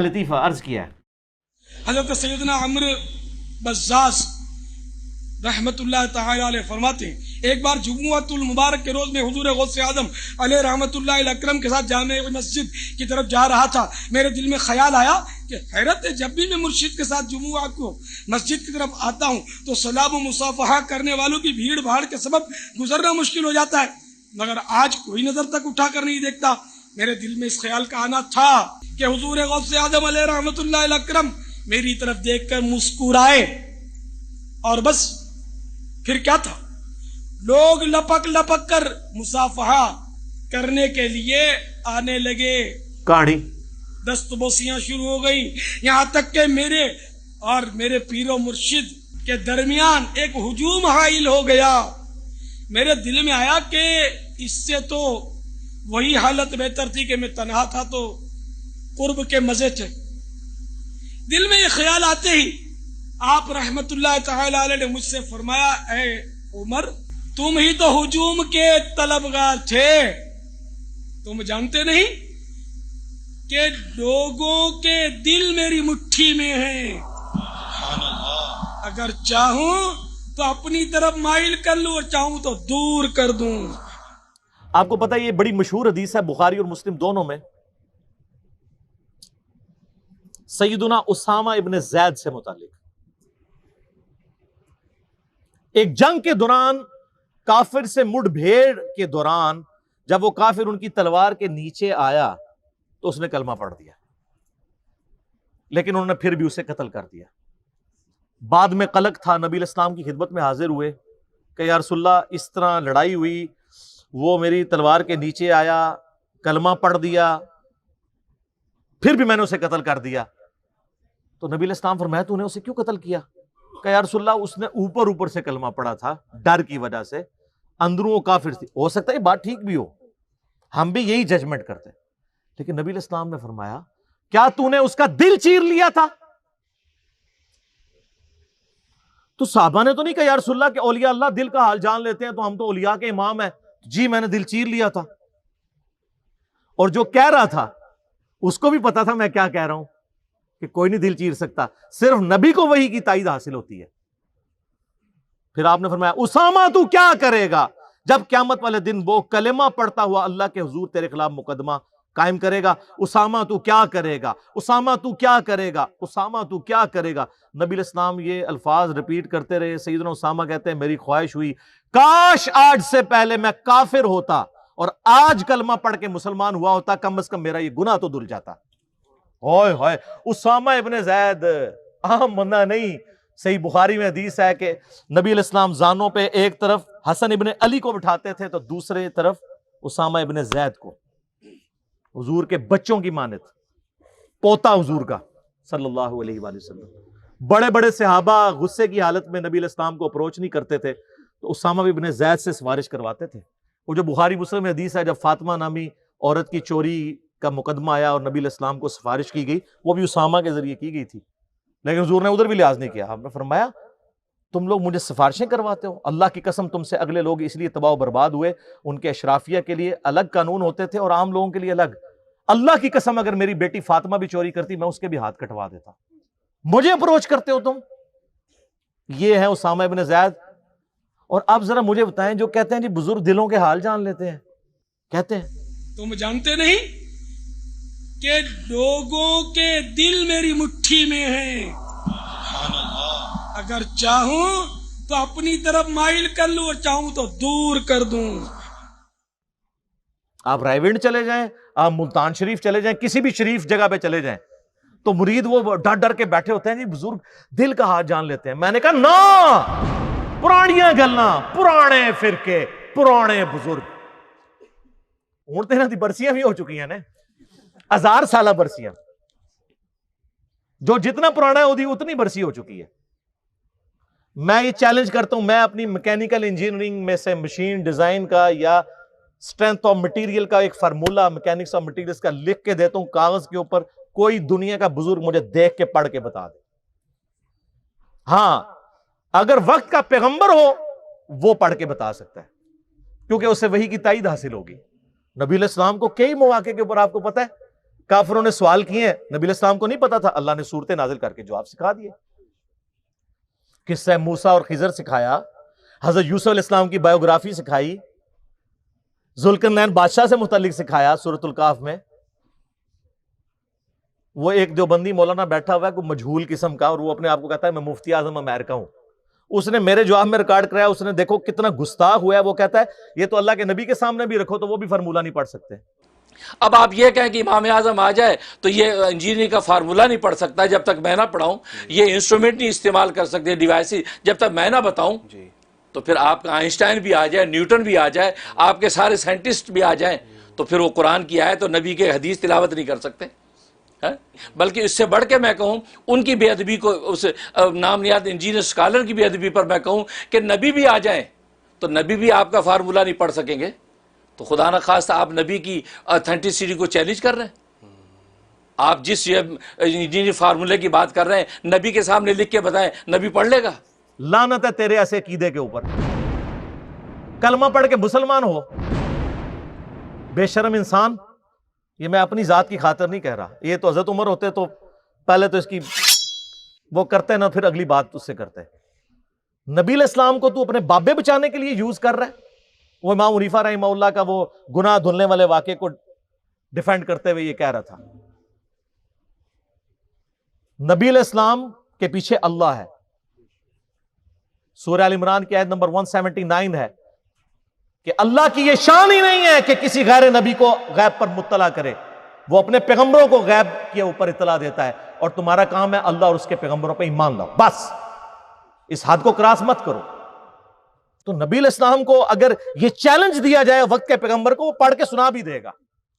لطیفہ عرض کیا ہے حضرت سیدنا عمرو بزاز رحمت اللہ تعالی علیہ فرماتے ہیں ایک بار جمعۃ المبارک کے روز میں حضور غوث اعظم علیہ رحمت اللہ الاکرم کے ساتھ جامع مسجد کی طرف جا رہا تھا. میرے دل میں خیال آیا کہ حیرت ہے، جب بھی میں مرشد کے ساتھ جمعہ کو مسجد کی طرف آتا ہوں تو سلام و مصافحہ کرنے والوں کی بھیڑ بھاڑ کے سبب گزرنا مشکل ہو جاتا ہے، مگر آج کوئی نظر تک اٹھا کر نہیں دیکھتا. میرے دل میں اس خیال کا آنا تھا کہ حضور غوث اعظم علیہ رحمت اللہ الاکرم میری طرف دیکھ کر مسکرائے، اور بس پھر کیا تھا، لوگ لپک لپک کر مصافحہ کرنے کے لیے آنے لگے، کہانی دست بوسیاں شروع ہو گئیں، یہاں تک کہ میرے اور میرے پیر و مرشد کے درمیان ایک ہجوم حائل ہو گیا. میرے دل میں آیا کہ اس سے تو وہی حالت بہتر تھی کہ میں تنہا تھا تو قرب کے مزے تھے. دل میں یہ خیال آتے ہی آپ رحمت اللہ تعالی علیہ نے مجھ سے فرمایا، اے عمر، تم ہی تو ہجوم کے طلبگار تھے، تم جانتے نہیں کہ لوگوں کے دل میری مٹھی میں ہیں، اگر چاہوں تو اپنی طرف مائل کر لوں اور چاہوں تو دور کر دوں. آپ کو پتہ ہے یہ بڑی مشہور حدیث ہے بخاری اور مسلم دونوں میں، سیدنا اسامہ ابن زید سے متعلق. ایک جنگ کے دوران کافر سے مڑ بھیڑ کے دوران جب وہ کافر ان کی تلوار کے نیچے آیا تو اس نے کلمہ پڑھ دیا، لیکن انہوں نے پھر بھی اسے قتل کر دیا. بعد میں قلق تھا، نبی علیہ السلام کی خدمت میں حاضر ہوئے کہ یا رسول اللہ اس طرح لڑائی ہوئی، وہ میری تلوار کے نیچے آیا، کلمہ پڑھ دیا، پھر بھی میں نے اسے قتل کر دیا. تو نبی علیہ السلام فرمایا تو نے اسے کیوں قتل کیا؟ کہ یا رسول اللہ اس نے اوپر سے کلمہ پڑھا تھا، ڈر کی وجہ سے، اندروں وہ کافر تھی. ہو سکتا ہے یہ بات ٹھیک بھی ہو، ہم بھی یہی ججمنٹ کرتے ہیں، لیکن نبی علیہ السلام نے فرمایا کیا تو نے اس کا دل چیر لیا تھا؟ تو صحابہ نے تو نہیں کہا یا رسول اللہ کہ اولیاء اللہ دل کا حال جان لیتے ہیں تو ہم تو اولیاء کے امام ہیں. جی میں نے دل چیر لیا تھا. اور جو کہہ رہا تھا اس کو بھی پتا تھا میں کیا کہہ رہا ہوں، کہ کوئی نہیں دل چیر سکتا، صرف نبی کو وحی کی تائید حاصل ہوتی ہے. پھر آپ نے فرمایا اسامہ تو کیا کرے گا جب قیامت والے دن وہ کلمہ پڑھتا ہوا اللہ کے حضور تیرے خلاف مقدمہ قائم کرے گا؟ اسامہ تو کیا کرے گا، اسامہ تو کیا کرے گا، اسامہ تو کیا کرے گا. نبی علیہ السلام یہ الفاظ ریپیٹ کرتے رہے. سیدنا اسامہ کہتے ہیں میری خواہش ہوئی کاش آج سے پہلے میں کافر ہوتا اور آج کلمہ پڑھ کے مسلمان ہوا ہوتا، کم از کم میرا یہ گناہ تو دھل جاتا. ہوئے ہوئے، اسامہ ابن زید عام بندہ نہیں. صحیح بخاری میں حدیث ہے کہ نبی علیہ السلام زانوں پہ ایک طرف حسن ابن علی کو بٹھاتے تھے تو دوسرے طرف اسامہ ابن زید کو، حضور کے بچوں کی مانت، پوتا حضور کا صلی اللہ علیہ وآلہ وسلم. بڑے بڑے صحابہ غصے کی حالت میں نبی علیہ السلام کو اپروچ نہیں کرتے تھے تو اسامہ ابن زید سے سفارش کرواتے تھے. وہ جو بخاری مسلم میں حدیث ہے جب فاطمہ نامی عورت کی چوری کا مقدمہ آیا اور نبی علیہ السلام کو سفارش کی گئی، وہ بھی اسامہ کے ذریعے کی گئی تھی، لیکن حضور نے ادھر بھی لحاظ نہیں کیا. آپ نے فرمایا تم لوگ مجھے سفارشیں کرواتے ہو، اللہ کی قسم تم سے اگلے لوگ اس لیے تباہ و برباد ہوئے، ان کے اشرافیہ کے لیے الگ قانون ہوتے تھے اور عام لوگوں کے لیے الگ. اللہ کی قسم اگر میری بیٹی فاطمہ بھی چوری کرتی میں اس کے بھی ہاتھ کٹوا دیتا. مجھے اپروچ کرتے ہو تم. یہ ہے اسامہ ابن زید. اور اب ذرا مجھے بتائیں جو کہتے ہیں جی بزرگ دلوں کے حال جان لیتے ہیں، کہتے ہیں تم جانتے نہیں کہ لوگوں کے دل میری مٹھی میں ہیں، اگر چاہوں تو اپنی طرف مائل کر لوں اور چاہوں تو دور کر دوں. آپ رائے ونڈ چلے جائیں، آپ ملتان شریف چلے جائیں، کسی بھی شریف جگہ پہ چلے جائیں تو مرید وہ ڈر ڈر کے بیٹھے ہوتے ہیں جی بزرگ دل کا حال جان لیتے ہیں. میں نے کہا نا، پرانیاں گلاں، پرانے فرقے، پرانے بزرگ. ہوں تو انہاں دی برسیاں بھی ہو چکی ہیں نا، 1000 سالہ برسیاں. جو جتنا پرانا ہے وہ اتنی برسی ہو چکی ہے. میں یہ چیلنج کرتا ہوں، میں اپنی میکینیکل انجینئرنگ میں سے مشین ڈیزائن کا یا اسٹرینتھ آف مٹیریل کا ایک فارمولا میکینکس آف مٹیریلز کا لکھ کے دیتا ہوں کاغذ کے اوپر، کوئی دنیا کا بزرگ مجھے دیکھ کے پڑھ کے بتا دے. ہاں اگر وقت کا پیغمبر ہو وہ پڑھ کے بتا سکتا ہے کیونکہ اسے وحی کی تائید حاصل ہوگی. نبی علیہ السلام کو کئی مواقع کے اوپر آپ کو پتہ ہے کافروں نے سوال کیے ہیں، نبی علیہ السلام کو نہیں پتا تھا، اللہ نے صورتیں نازل کر کے جواب سکھا دیے. قصہ موسیٰ اور خضر سکھایا، حضرت یوسف علیہ السلام کی بایوگرافی سکھائی، ذوالقرنین بادشاہ سے متعلق سکھایا سورۃ الکہف میں. وہ ایک دیوبندی مولانا بیٹھا ہوا ہے کوئی مجہول قسم کا، اور وہ اپنے آپ کو کہتا ہے میں مفتی اعظم امریکہ ہوں. اس نے میرے جواب میں ریکارڈ کرایا، اس نے دیکھو کتنا گستاخ ہوا ہے. وہ کہتا ہے یہ تو اللہ کے نبی کے سامنے بھی رکھو تو وہ بھی فارمولہ نہیں پڑھ سکتے. اب آپ یہ کہیں کہ امام اعظم آ جائے تو یہ انجینئرنگ کا فارمولہ نہیں پڑھ سکتا جب تک میں نہ پڑھاؤں، یہ انسٹرومنٹ نہیں استعمال کر سکتے، ڈیوائس جب تک میں نہ بتاؤں. تو پھر آپ کا آئنسٹائن بھی آ جائے، نیوٹن بھی آ جائے، آپ کے سارے سائنٹسٹ بھی آ جائیں، تو پھر وہ قرآن کی آیت اور نبی کے حدیث تلاوت نہیں کر سکتے. بلکہ اس سے بڑھ کے میں کہوں ان کی بے ادبی کو، اس نام نیاد انجینئر اسکالر کی بے ادبی پر میں کہوں کہ نبی بھی آ جائیں تو نبی بھی آپ کا فارمولہ نہیں پڑھ سکیں گے. تو خدا نہ خواستہ آپ نبی کی اتھینٹسٹی کو چیلنج کر رہے ہیں. آپ جس انجینئر فارمولے کی بات کر رہے ہیں نبی کے سامنے لکھ کے بتائیں، نبی پڑھ لے گا؟ لعنت ہے تیرے ایسے عقیدے کے اوپر. کلمہ پڑھ کے مسلمان ہو، بے شرم انسان. یہ میں اپنی ذات کی خاطر نہیں کہہ رہا، یہ تو حضرت عمر ہوتے تو پہلے تو اس کی وہ کرتے نا، پھر اگلی بات اس سے کرتے. نبی علیہ السلام کو تو اپنے بابے بچانے کے لیے یوز کر رہا ہے. وہ امام حنیفہ رحمہ اللہ کا وہ گناہ دھلنے والے واقعے کو ڈیفینڈ کرتے ہوئے یہ کہہ رہا تھا. نبی علیہ السلام کے پیچھے اللہ ہے. سورہ ال عمران کی آیت نمبر 179 ہے کہ اللہ کی یہ شان ہی نہیں ہے کہ کسی غیر نبی کو غیب پر مطلع کرے. وہ اپنے پیغمبروں کو غیب کے اوپر اطلاع دیتا ہے، اور تمہارا کام ہے اللہ اور اس کے پیغمبروں پہ ایمان لاؤ. بس اس حد کو کراس مت کرو. تو نبی علیہ السلام کو اگر یہ چیلنج دیا جائے وقت کے پیغمبر کو، وہ پڑھ کے سنا بھی دے گا،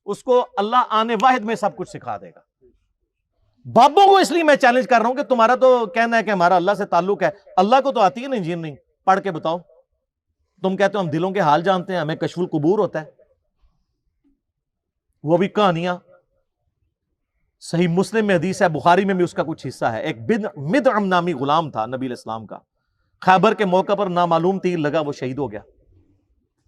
اس کو اللہ آنے واحد میں سب کچھ سکھا دے گا. بابوں کو اس لیے میں چیلنج کر رہا ہوں کہ تمہارا تو کہنا ہے کہ ہمارا اللہ سے تعلق ہے، اللہ کو تو آتی ہے نا انجینئرنگ، پڑھ کے بتاؤ. تم کہتے ہو ہم دلوں کے حال جانتے ہیں، ہمیں کشف القبور ہوتا ہے. وہ بھی کہانیاں. صحیح مسلم میں حدیث ہے، بخاری میں بھی اس کا کچھ حصہ ہے. ایک مدعم نامی غلام تھا نبی علیہ السلام کا، خیبر کے موقع پر نامعلوم تیر لگا، وہ شہید ہو گیا.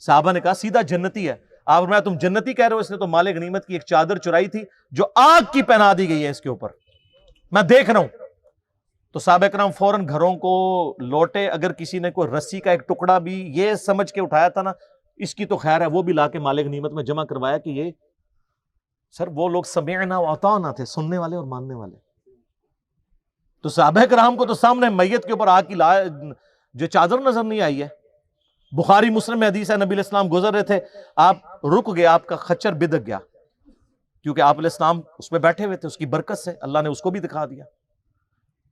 صحابہ نے کہا سیدھا جنتی ہے. آپ فرمایا تم جنتی کہہ رہے ہو، اس نے تو مال غنیمت کی ایک چادر چرائی تھی جو آگ کی پہنا دی گئی ہے اس کے اوپر، میں دیکھ رہا ہوں. تو صحابہ کرام فوراً گھروں کو لوٹے. اگر کسی نے کوئی رسی کا ایک ٹکڑا بھی یہ سمجھ کے اٹھایا تھا نا اس کی تو خیر ہے، وہ بھی لا کے مال غنیمت میں جمع کروایا کہ یہ سر وہ لوگ سمعنا واطعنا تھے، سننے والے اور ماننے والے. تو صحابہ کرام کو تو سامنے میت کے اوپر آگ کی جو چادر نظر نہیں آئی ہے. بخاری مسلم میں حدیث ہے، نبی علیہ السلام گزر رہے تھے، آپ رک گئے، آپ کا خچر بدک گیا، کیونکہ آپ علیہ السلام اس پہ بیٹھے ہوئے تھے. اس کی برکت سے اللہ نے اس کو بھی دکھا دیا.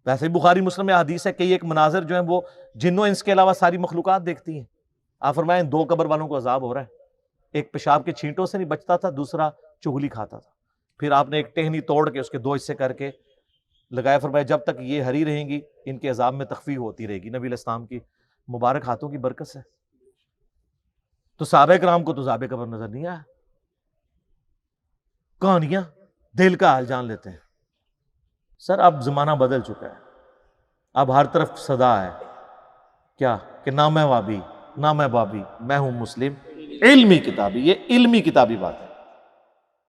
ویسے بخاری مسلم میں حدیث ہے کہ ایک مناظر جو ہیں وہ جنوں انس کے علاوہ ساری مخلوقات دیکھتی ہیں. آپ فرمائیں 2 قبر والوں کو عذاب ہو رہا ہے. ایک پیشاب کے چھینٹوں سے نہیں بچتا تھا، دوسرا چغلی کھاتا تھا. پھر آپ نے ایک ٹہنی توڑ کے اس کے 2 حصے کر کے لگایا. فرمایا جب تک یہ ہری رہیں گی ان کے عذاب میں تخفیف ہوتی رہے گی، نبی علیہ السلام کی مبارک ہاتھوں کی برکت سے. تو صحابہ کرام کو تو عذاب قبر نظر نہیں آیا. کہانیاں دل کا حال جان لیتے ہیں. سر اب زمانہ بدل چکا ہے، اب ہر طرف صدا ہے کیا کہ نہ میں وابی نہ میں بابی، میں ہوں مسلم علمی کتابی. یہ علمی کتابی بات ہے.